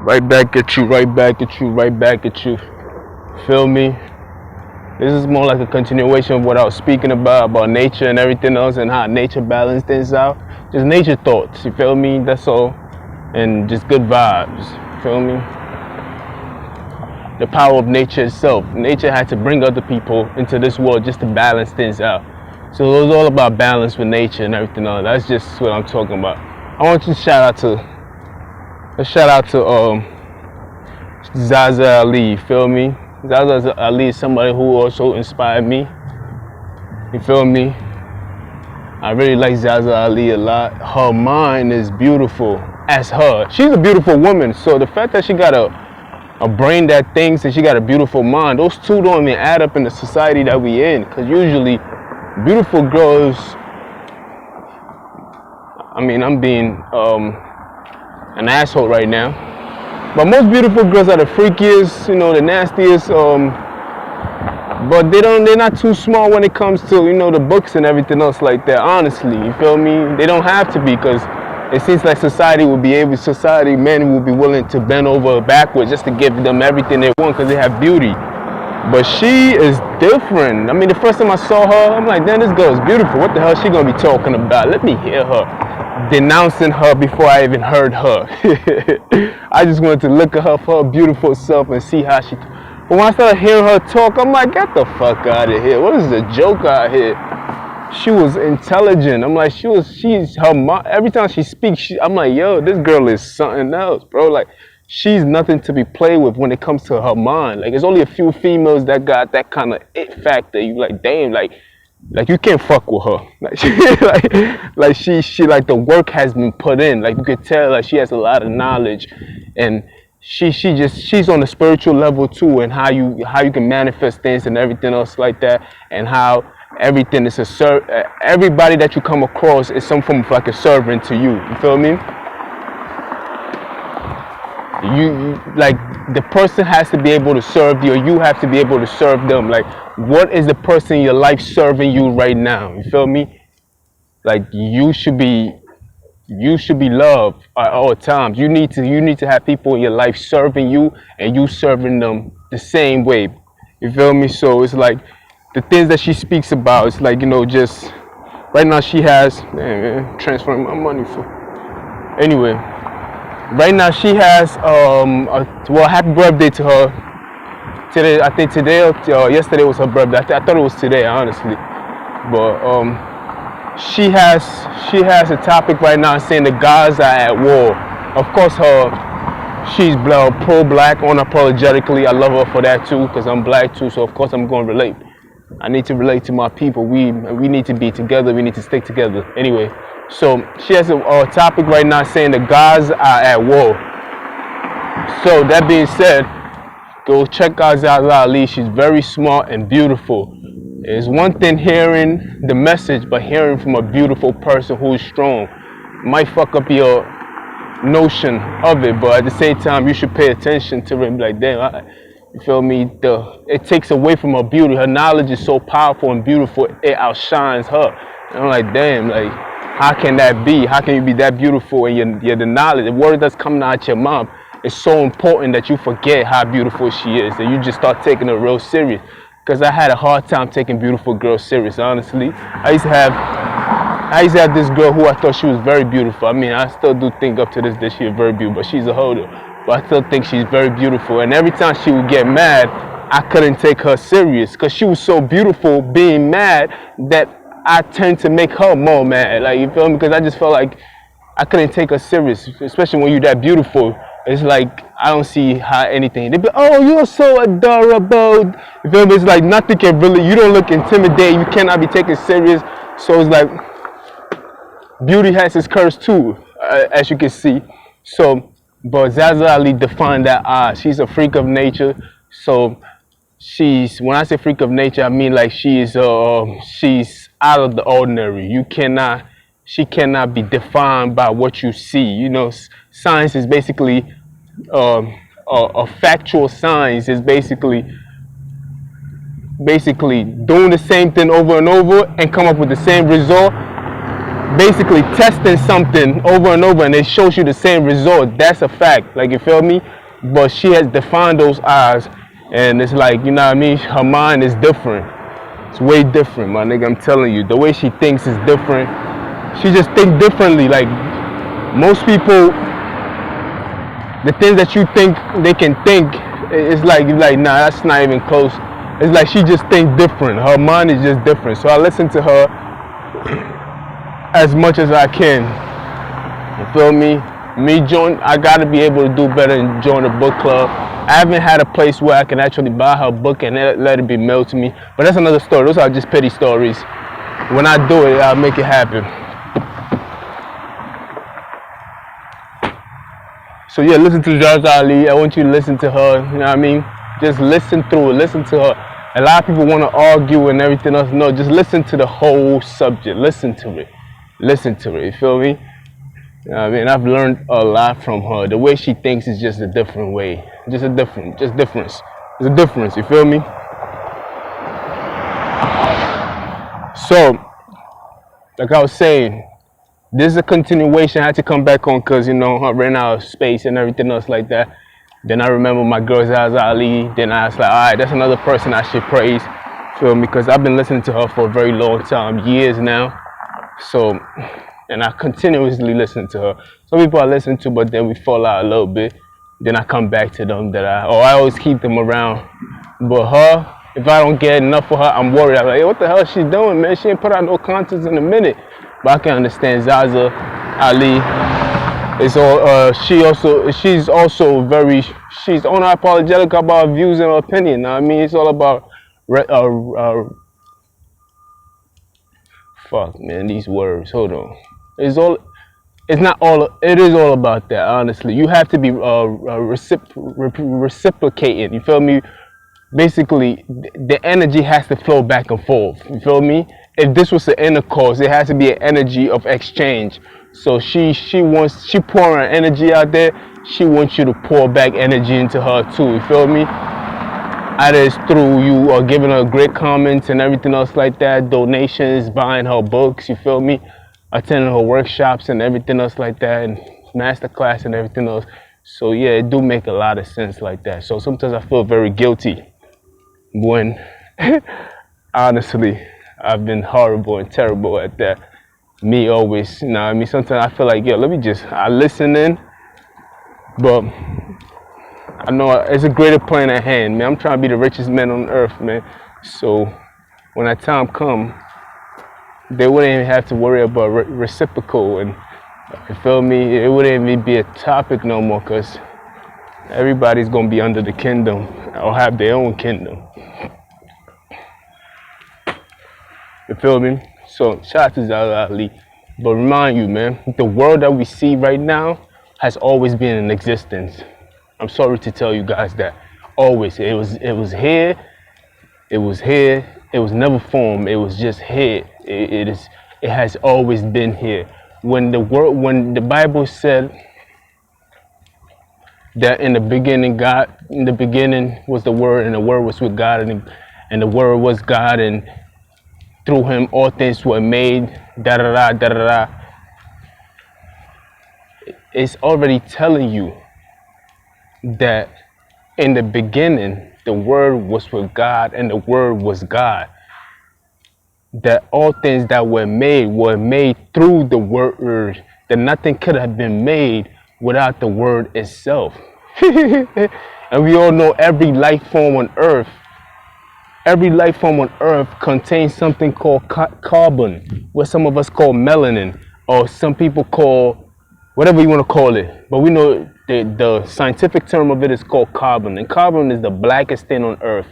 Right back at you, right back at you, right back at you. Feel me? This is more like a continuation of what I was speaking about nature and everything else and how nature balances things out. Just nature thoughts, you feel me? That's all. And just good vibes, feel me? The power of nature itself. Nature had to bring other people into this world just to balance things out. So it was all about balance with nature and everything else. That's just what I'm talking about. I want you to shout out to Zaza Ali, feel me? Zaza Ali is somebody who also inspired me. You feel me? I really like Zaza Ali a lot. Her mind is beautiful as her. She's a beautiful woman, so the fact that she got a brain that thinks and she got a beautiful mind, those two don't even add up in the society that we in. Because usually, beautiful girls, I mean, I'm being an asshole right now, but most beautiful girls are the freakiest, you know, the nastiest, but they're not too small when it comes to, you know, the books and everything else like that, honestly, you feel me? They don't have to be, because it seems like men will be willing to bend over backwards just to give them everything they want because they have beauty. But she is different. I mean, the first time I saw her, I'm like, damn, this girl is beautiful. What the hell is she gonna be talking about? Let me hear her denouncing her before I even heard her. I just wanted to look at her for her beautiful self and see how she. But when I started hearing her talk, I'm like, get the fuck out of here. What is the joke out here? She was intelligent. I'm like, she's her mom. Every time she speaks, I'm like, yo, this girl is something else, bro. Like, she's nothing to be played with when it comes to her mind. Like, there's only a few females that got that kind of it factor. You like, damn, like you can't fuck with her. Like she like the work has been put in. Like, you could tell, like, she has a lot of knowledge, and she's on the spiritual level too, and how you can manifest things and everything else like that, and how everything is everybody that you come across is some form of like a servant to you. You feel me? You like, the person has to be able to serve you, or you have to be able to serve them. Like, what is the person in your life serving you right now? You feel me? Like, you should be loved at all times. You need to have people in your life serving you, and you serving them the same way. You feel me? So it's like the things that she speaks about, it's like, you know, just right now she has, transferring my money for. Anyway, right now she has, well, happy birthday to her. Today, I think today or yesterday was her birthday. I thought it was today, honestly. But she has a topic right now saying the gods are at war. Of course, she's pro-black unapologetically. I love her for that too, because I'm black too. So of course I'm going to relate. I need to relate to my people. We need to be together. We need to stick together. Anyway, so she has a topic right now saying the gods are at war. So that being said, go check out Zaza Ali. She's very smart and beautiful. It's one thing hearing the message, but hearing from a beautiful person who's strong might fuck up your notion of it, but at the same time, you should pay attention to it. Like, damn, you feel me? It takes away from her beauty. Her knowledge is so powerful and beautiful, it outshines her. And I'm like, damn, like, how can that be? How can you be that beautiful and the knowledge, the word that's coming out your mouth is so important that you forget how beautiful she is, and you just start taking her real serious. Because I had a hard time taking beautiful girls serious, honestly. I used to have this girl who I thought she was very beautiful. I mean, I still do think up to this day she's very beautiful, but she's a holder. But I still think she's very beautiful. And every time she would get mad, I couldn't take her serious because she was so beautiful being mad that I tend to make her more mad. Like, you feel me? Because I just felt like I couldn't take her serious, especially when you're that beautiful. It's like, I don't see how anything. They be, oh, you're so adorable. You feel me? It's like nothing can really, you don't look intimidating. You cannot be taken serious. So it's like, beauty has its curse too, as you can see. So, but Zaza Ali defined that she's a freak of nature. So when I say freak of nature, I mean like she's out of the ordinary. She cannot be defined by what you see. You know, science is basically, a factual science is basically doing the same thing over and over and come up with the same result. basically testing something over and over and it shows you the same result. That's a fact. Like, you feel me? But she has defined those eyes, and it's like, you know what I mean? Her mind is different. It's way different, my nigga. I'm telling you. The way she thinks is different. She just think differently. Like, most people, the things that you think they can think, it's like, you're like, nah, that's not even close. It's like she just think different. Her mind is just different. So I listen to her as much as I can. You feel me? I gotta be able to do better and join a book club. I haven't had a place where I can actually buy her book and let it be mailed to me. But that's another story. Those are just petty stories. When I do it, I'll make it happen. So yeah, listen to Zaza Ali. I want you to listen to her. You know what I mean? Just listen through it. Listen to her. A lot of people want to argue and everything else. No, just listen to the whole subject. Listen to it. Listen to it. You feel me? You know what I mean? I've learned a lot from her. The way she thinks is just a different way. Just difference. There's a difference. You feel me? So, like I was saying, this is a continuation. I had to come back on because, you know, I ran out of space and everything else like that. Then I remember my girl Zaza Ali. Then I was like, all right, that's another person I should praise. Feel me? Because I've been listening to her for a very long time, years now. So, and I continuously listen to her. Some people I listen to, but then we fall out a little bit. Then I come back to them I always keep them around. But her, if I don't get enough of her, I'm worried. I'm like, hey, what the hell is she doing, man? She ain't put out no content in a minute. But I can understand Zaza Ali. It's all she's unapologetic about her views and her opinion. I mean, it's all about fuck, man, these words. Hold on. It is all about that, honestly. You have to be reciprocating. You feel me? Basically, the energy has to flow back and forth. You feel me? If this was an intercourse, it has to be an energy of exchange. So she pouring her energy out there. She wants you to pour back energy into her too. You feel me? Either it's through you or giving her great comments and everything else like that, donations, buying her books. You feel me? Attending her workshops and everything else like that, and masterclass and everything else. So yeah, it do make a lot of sense like that. So sometimes I feel very guilty when, honestly, I've been horrible and terrible at that. Me always, you know what I mean? Sometimes I feel like, yo, I listen in, but I know it's a greater plan at hand, man. I'm trying to be the richest man on earth, man. So when that time comes, they wouldn't even have to worry about reciprocal, and you feel me? It wouldn't even be a topic no more, because everybody's going to be under the kingdom or have their own kingdom. You feel me? So shout out to Zaza Ali. But remind you, man, the world that we see right now has always been in existence. I'm sorry to tell you guys that. Always. It was here. It was here. It was never formed. It was just here. It has always been here. When the Bible said that in the beginning was the Word, and the Word was with God, and the Word was God, and through Him all things were made. Da da da da da da. It's already telling you that in the beginning the Word was with God, and the Word was God. That all things that were made through the Word. That nothing could have been made without the Word itself. And we all know every life form on earth contains something called carbon, what some of us call melanin, or some people call whatever you want to call it. But we know the scientific term of it is called carbon, and carbon is the blackest thing on earth.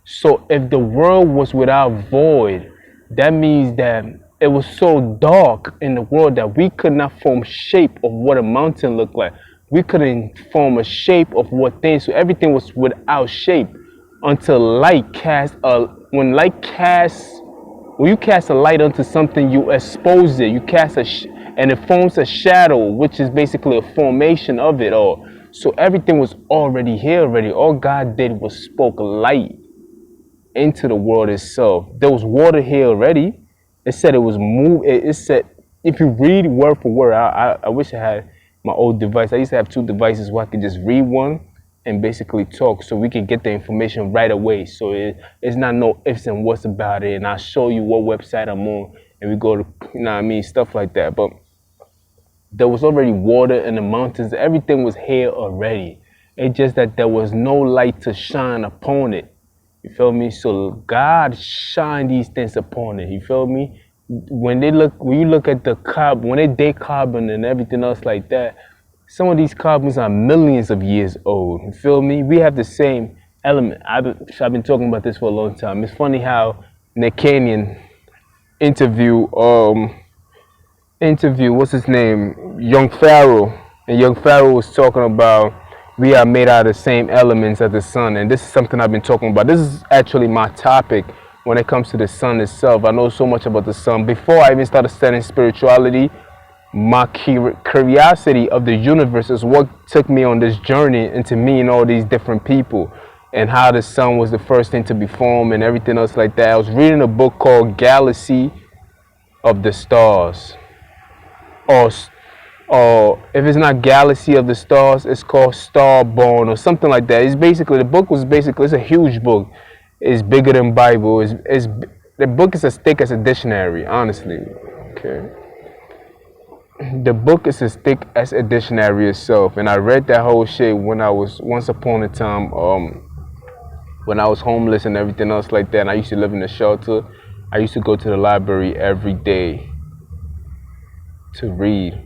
So if the world was without void, that means that it was so dark in the world that we could not form shape of what a mountain looked like. We couldn't form a shape of what things, so everything was without shape until light cast when you cast a light onto something, you expose it, you cast and it forms a shadow, which is basically a formation of it all. So everything was already here already. All God did was spoke light into the world itself. There was water here already. It said it was it said if you read word for word, I wish I had my old device. I used to have two devices where I could just read one and basically talk so we can get the information right away. So it's not no ifs and whats about it. And I'll show you what website I'm on and we go to, you know what I mean, stuff like that. But there was already water in the mountains. Everything was here already. It's just that there was no light to shine upon it. You feel me? So God shine these things upon it. You feel me? When you look at the carbon, when they date carbon and everything else like that, some of these carbons are millions of years old. You feel me? We have the same element. I've been talking about this for a long time. It's funny how Nick Canyon interview what's his name, Young Pharaoh, and Young Pharaoh was talking about we are made out of the same elements as the sun, and this is something I've been talking about. This is actually my topic when it comes to the sun itself. I know so much about the sun. Before I even started studying spirituality, my curiosity of the universe is what took me on this journey into meeting all these different people and how the sun was the first thing to be formed and everything else like that. I was reading a book called Galaxy of the Stars, or or if it's not Galaxy of the Stars, it's called Starborn or something like that. It's basically, the book was basically, it's a huge book. It's bigger than Bible. The book is as thick as a dictionary, honestly. Okay. The book is as thick as a dictionary itself, and I read that whole shit when I was once upon a time, when I was homeless and everything else like that. And I used to live in a shelter. I used to go to the library every day to read.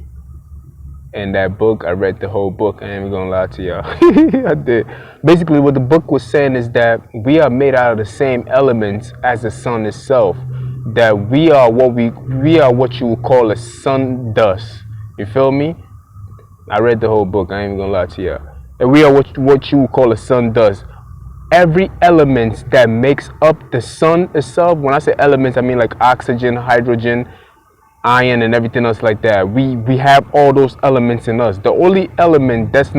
And that book, I read the whole book. I ain't even gonna lie to y'all. I did. Basically, what the book was saying is that we are made out of the same elements as the sun itself. That we are what you would call a sun dust. You feel me? I read the whole book. I ain't even gonna lie to y'all. And we are what you would call a sun dust. Every element that makes up the sun itself. When I say elements, I mean like oxygen, hydrogen, iron, and everything else like that. We have all those elements in us. The only element that's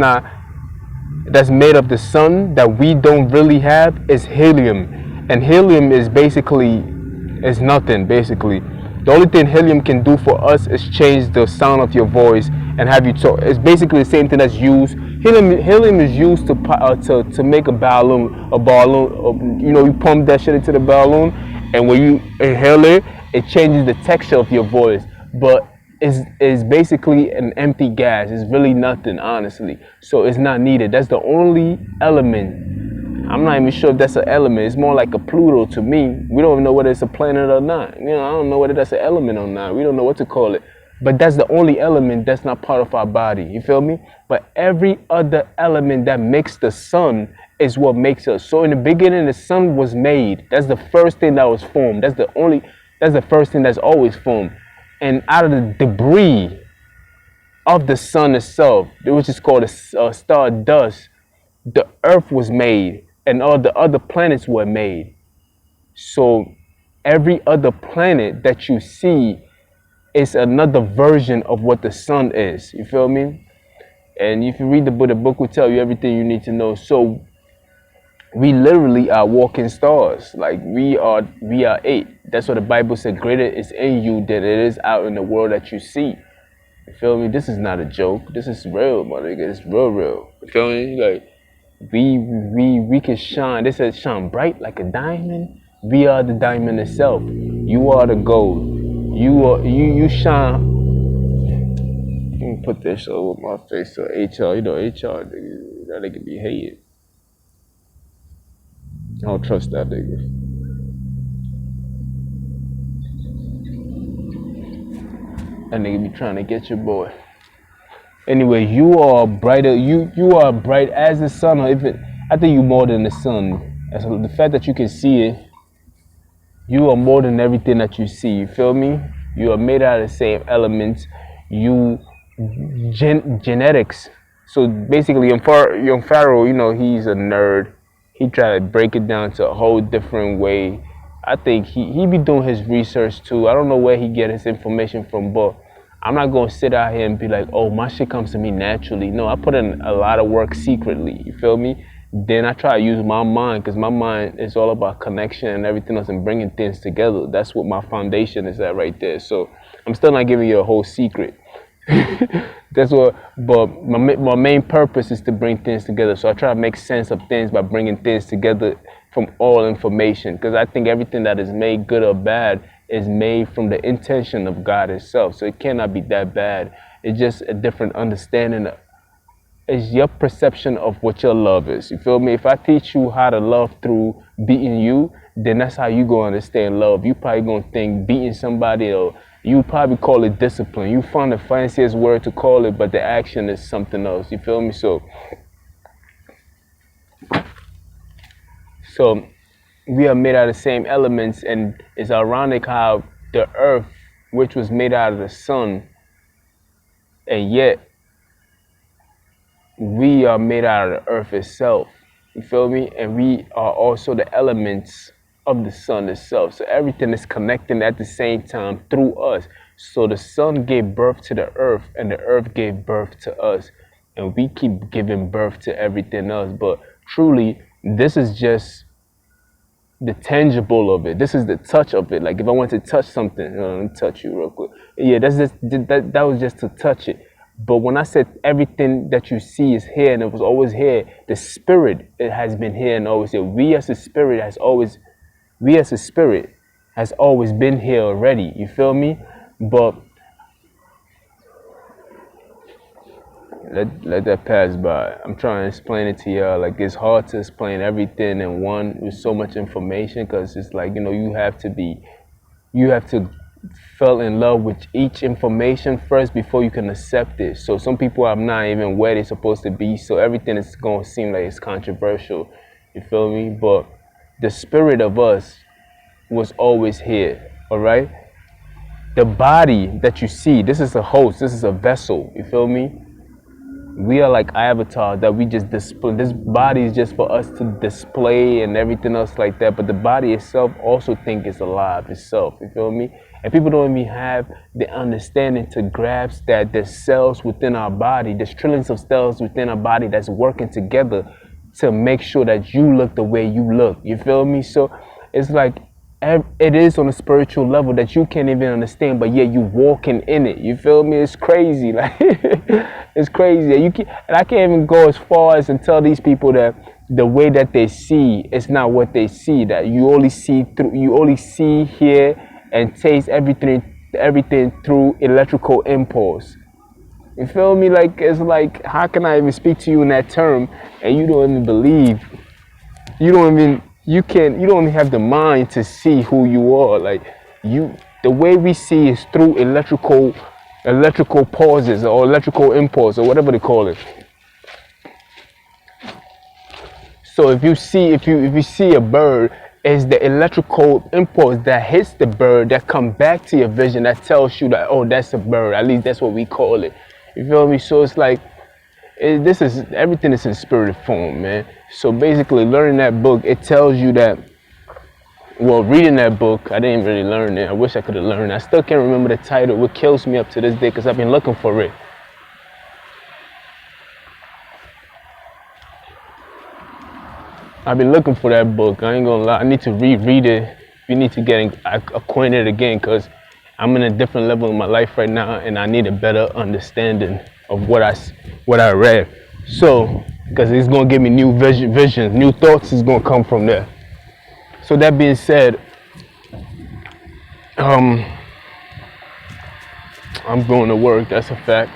made of the sun that we don't really have is helium. And helium is nothing basically. The only thing helium can do for us is change the sound of your voice and have you talk. It's basically the same thing that's used. Helium is used to make a balloon. You pump that shit into the balloon, and when you inhale it, it changes the texture of your voice. But it's basically an empty gas. It's really nothing, honestly. So it's not needed. That's the only element. I'm not even sure if that's an element. It's more like a Pluto to me. We don't even know whether it's a planet or not. I don't know whether that's an element or not. We don't know what to call it. But that's the only element that's not part of our body. You feel me? But every other element that makes the sun is what makes us. So in the beginning, the sun was made. That's the first thing that was formed. That's the first thing that's always formed. And out of the debris of the sun itself, which is called a star dust, the earth was made and all the other planets were made. So every other planet that you see is another version of what the sun is. You feel me? And if you read the book will tell you everything you need to know. So we literally are walking stars. Like we are it. That's what the Bible said. Greater is in you than it is out in the world that you see. You feel me? This is not a joke. This is real, my nigga. It's real. You feel me? Like we can shine. They said shine bright like a diamond. We are the diamond itself. You are the gold. You shine. Let me put this over my face. So HR, HR, nigga, that nigga be hated. I don't trust that nigga. That nigga be trying to get your boy. Anyway, you are brighter. You are bright as the sun. Or I think you more than the sun. As the fact that you can see it, you are more than everything that you see. You feel me? You are made out of the same elements. Genetics. So basically, young Pharaoh, he's a nerd. He tried to break it down to a whole different way. I think he be doing his research too. I don't know where he get his information from, but I'm not gonna sit out here and be like, oh, my shit comes to me naturally. No, I put in a lot of work secretly. You feel me? then I try to use my mind, because my mind is all about connection and everything else and bringing things together. That's what my foundation is at right there. So I'm still not giving you a whole secret. That's what, but my main purpose is to bring things together. So I try to make sense of things by bringing things together from all information, because I think everything that is made, good or bad, is made from the intention of God itself. So it cannot be that bad. It's just a different understanding. It's your perception of what your love is. You feel me? If I teach you how to love through beating you, then that's how you gonna understand love. You probably gonna think beating somebody, or you probably call it discipline. You find the fanciest word to call it, but the action is something else. You feel me? So we are made out of the same elements, and it's ironic how the earth, which was made out of the sun, and yet we are made out of the earth itself. You feel me? And we are also the elements of the sun itself. So everything is connecting at the same time through us. So the sun gave birth to the earth, and the earth gave birth to us. And we keep giving birth to everything else. But truly, this is just the tangible of it. This is the touch of it. Like if I want to touch something, let me touch you real quick. Yeah, that was just to touch it. But when I said everything that you see is here and it was always here, the spirit, it has been here and always here. We as a spirit has always been here already. You feel me? But let that pass by. I'm trying to explain it to y'all. Like it's hard to explain everything in one with so much information, because it's like, you have to fell in love with each information first before you can accept it. So some people are not even where they're supposed to be, so everything is going to seem like it's controversial. You feel me? But the spirit of us was always here. All right, the body that you see, this is a host, this is a vessel. You feel me? We are like avatars that we just display. This body is just for us to display and everything else like that. But the body itself also think it's alive itself. You feel me? And people don't even have the understanding to grasp that there's cells within our body. There's trillions of cells within our body that's working together to make sure that you look the way you look. You feel me? So it's like it is on a spiritual level that you can't even understand, but yet you walking in it. You feel me? It's crazy. Like it's crazy. And I can't even go as far as and tell these people that the way that they see is not what they see. That you only see, hear, and taste everything through electrical impulse. You feel me? Like it's like, how can I even speak to you in that term and you don't even believe? You don't even have the mind to see who you are. Like the way we see is through electrical pauses or electrical impulse or whatever they call it. So if you see a bird, it's the electrical impulse that hits the bird that comes back to your vision that tells you that, oh, that's a bird. At least that's what we call it. You feel me? So it's like everything is in spirit form, man. So basically, learning that book, it tells you that. Well, reading that book, I didn't really learn it. I wish I could have learned it. I still can't remember the title. What kills me up to this day, because I've been looking for it. I've been looking for that book. I ain't gonna lie. I need to reread it. We need to get acquainted again, because I'm in a different level in my life right now, and I need a better understanding of what I read. So, because it's gonna give me new visions, new thoughts is gonna come from there. So that being said, I'm going to work. That's a fact.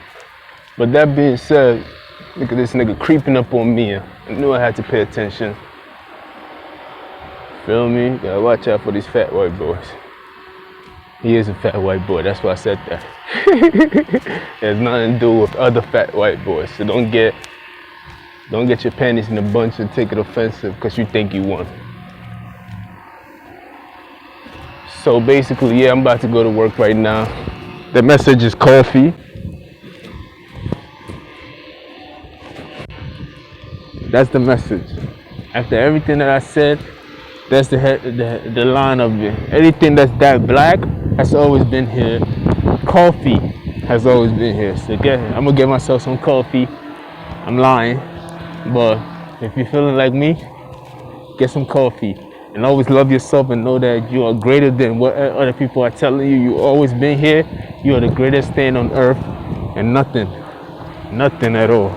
But that being said, look at this nigga creeping up on me. I knew I had to pay attention. Feel me? Gotta watch out for these fat white boys. He is a fat white boy. That's why I said that. It has nothing to do with other fat white boys. So don't get your panties in a bunch and take it offensive because you think you won. So basically, yeah, I'm about to go to work right now. The message is coffee. That's the message. After everything that I said, that's the line of it. Anything that's that black has always been here. Coffee has always been here. So I'm gonna get myself some coffee. I'm lying, but If you're feeling like me, get some coffee. And always love yourself and know that you are greater than what other people are telling you. You always been here. You are the greatest thing on earth, and nothing at all.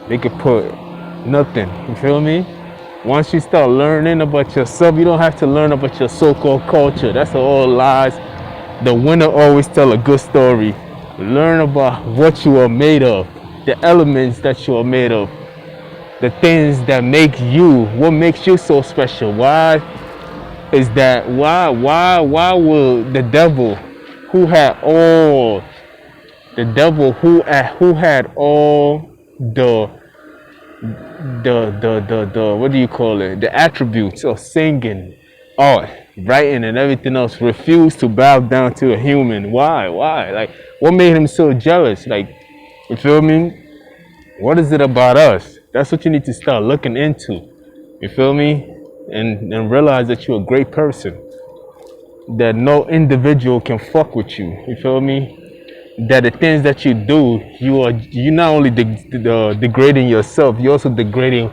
They could put nothing. You feel me? Once you start learning about yourself, you don't have to learn about your so-called culture. That's all lies. The winner always tell a good story. Learn about what you are made of, the elements that you are made of, the things that make you, what makes you so special. Why is that? Why will the devil, who had all, the devil who had all the what do you call it? The attributes of singing, art, writing, and everything else, refuse to bow down to a human. Why? Like, what made him so jealous? Like, you feel me? What is it about us? That's what you need to start looking into. You feel me? And realize that you're a great person. That no individual can fuck with you. You feel me? That the things that you do, you not only degrading yourself, you're also degrading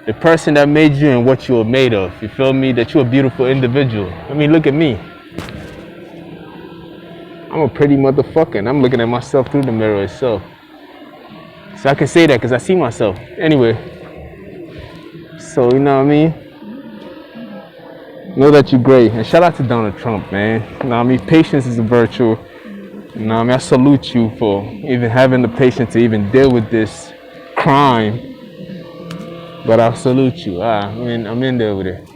the person that made you and what you were made of. You feel me? That you're a beautiful individual. I mean, look at me. I'm a pretty motherfucker, and I'm looking at myself through the mirror itself. So I can say that because I see myself. Anyway, so you know what I mean? Know that you're great. And shout out to Donald Trump, man. You know what I mean? Patience is a virtue. You know what I mean? I salute you for even having the patience to even deal with this crime. But I salute you. I'm in there with it.